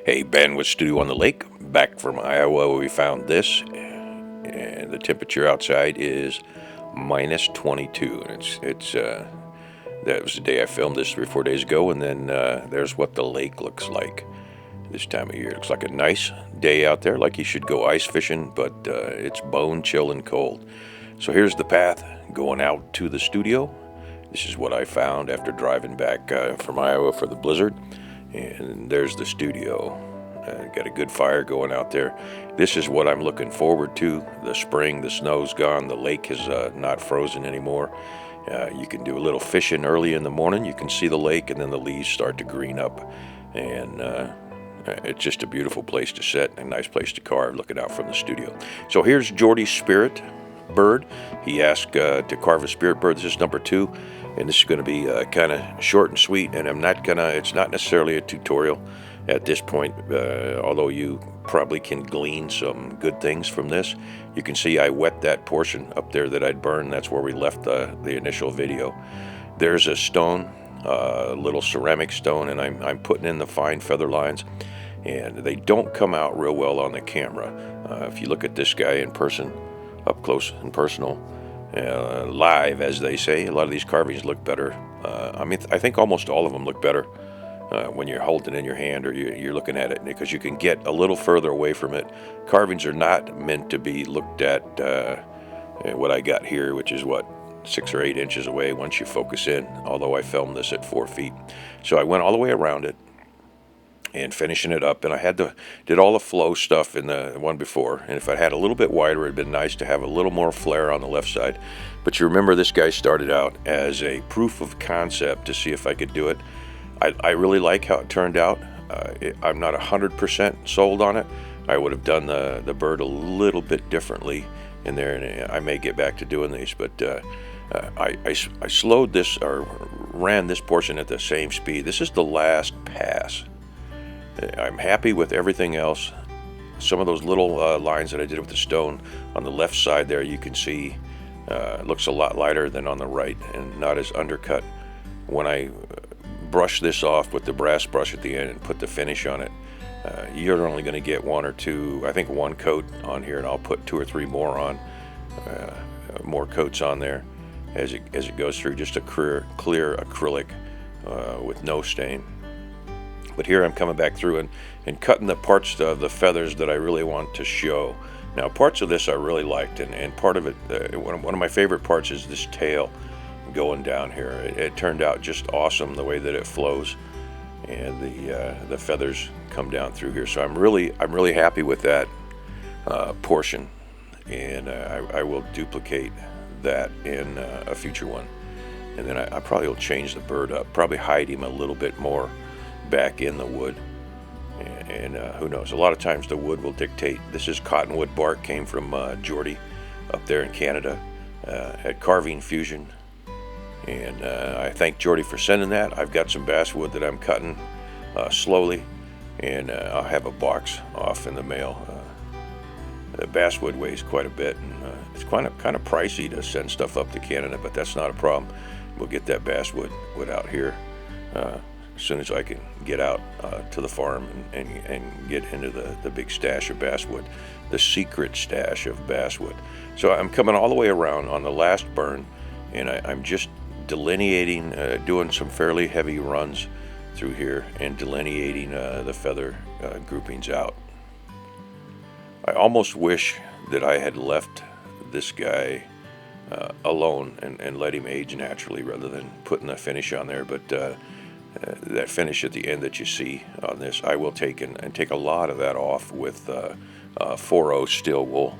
Hey, Ben with Studio on the Lake, back from Iowa where we found this, and the temperature outside is minus 22. And that was the day I filmed this 3 or 4 days ago, and then there's what the lake looks like this time of year. It looks like a nice day out there, like you should go ice fishing, but it's bone chill and cold. So here's the path going out to the studio. This is what I found after driving back from Iowa for the blizzard. And there's the studio. Got a good fire going out there. This is what I'm looking forward to. The spring, the snow's gone, the lake is not frozen anymore. You can do a little fishing early in the morning. You can see the lake, and then the leaves start to green up. And it's just a beautiful place to sit, a nice place to carve, looking out from the studio. So here's Jordy's spirit bird. He asked to carve a spirit bird. This is number 2. And this is going to be kind of short and sweet, and it's not necessarily a tutorial at this point, although you probably can glean some good things from this. You can see I wet that portion up there that I'd burned. That's where we left the initial video. There's a stone, a little ceramic stone, and I'm putting in the fine feather lines, and they don't come out real well on the camera. If you look at this guy in person, up close and personal, live, as they say, a lot of these carvings look better. I think almost all of them look better when you're holding it in your hand or you're looking at it, because you can get a little further away from it. Carvings are not meant to be looked at what I got here, which is 6 or 8 inches away once you focus in, although I filmed this at 4 feet. So I went all the way around it and finishing it up, and I did all the flow stuff in the one before, and if I had a little bit wider, it'd been nice to have a little more flare on the left side. But you remember, this guy started out as a proof of concept to see if I could do it. I really like how it turned out. I'm not 100% sold on it. I would have done the bird a little bit differently in there, and I may get back to doing these, but I slowed this, or ran this portion at the same speed. This is the last pass. I'm happy with everything else. Some of those little lines that I did with the stone on the left side there, you can see looks a lot lighter than on the right, and not as undercut. When I brush this off with the brass brush at the end and put the finish on it, you're only going to get 1 or 2, I think 1 coat on here, and I'll put 2 or 3 more on, more coats on there as it goes through. Just a clear acrylic with no stain. But here I'm coming back through and cutting the parts of the feathers that I really want to show. Now, parts of this I really liked, and part of it, one of my favorite parts is this tail going down here. It turned out just awesome the way that it flows, and the feathers come down through here. So I'm really happy with that portion, and I will duplicate that in a future one. And then I probably will change the bird up, probably hide him a little bit more back in the wood, and who knows, a lot of times the wood will dictate. This is cottonwood bark, came from Jordy up there in Canada at Carving Fusion, and I thank Jordy for sending that. I've got some basswood that I'm cutting slowly, and I'll have a box off in the mail. The basswood weighs quite a bit, and it's kind of pricey to send stuff up to Canada, but that's not a problem. We'll get that basswood out here as soon as I can get out to the farm and get into the big stash of basswood, the secret stash of basswood. So I'm coming all the way around on the last burn, and I'm just delineating, doing some fairly heavy runs through here and delineating the feather groupings out. I almost wish that I had left this guy alone and let him age naturally rather than putting the finish on there, but that finish at the end that you see on this, I will take and take a lot of that off with 4/0 steel wool,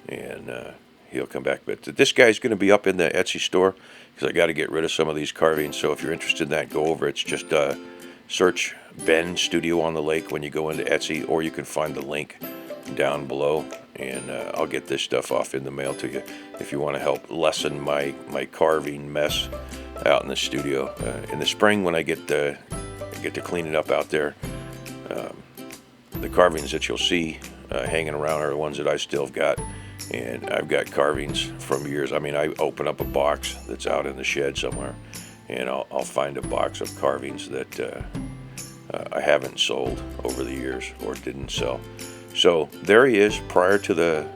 and he'll come back. But this guy's going to be up in the Etsy store, because I got to get rid of some of these carvings. So if you're interested in that, go over. It's just search Ben Studio on the Lake when you go into Etsy, or you can find the link down below, and I'll get this stuff off in the mail to you if you want to help lessen my carving mess out in the studio. In the spring, when I get to clean it up out there, the carvings that you'll see hanging around are the ones that I still have got, and I've got carvings from years. I mean, I open up a box that's out in the shed somewhere, and I'll find a box of carvings that I haven't sold over the years or didn't sell. So there he is prior to the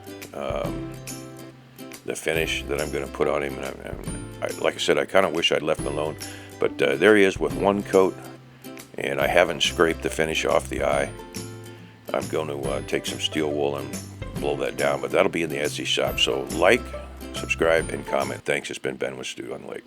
finish that I'm going to put on him. And like I said, I kind of wish I'd left him alone, but there he is with one coat, and I haven't scraped the finish off the eye. I'm going to take some steel wool and blow that down, but that'll be in the Etsy shop. So like, subscribe, and comment. Thanks. It's been Ben with Stu on the Lake.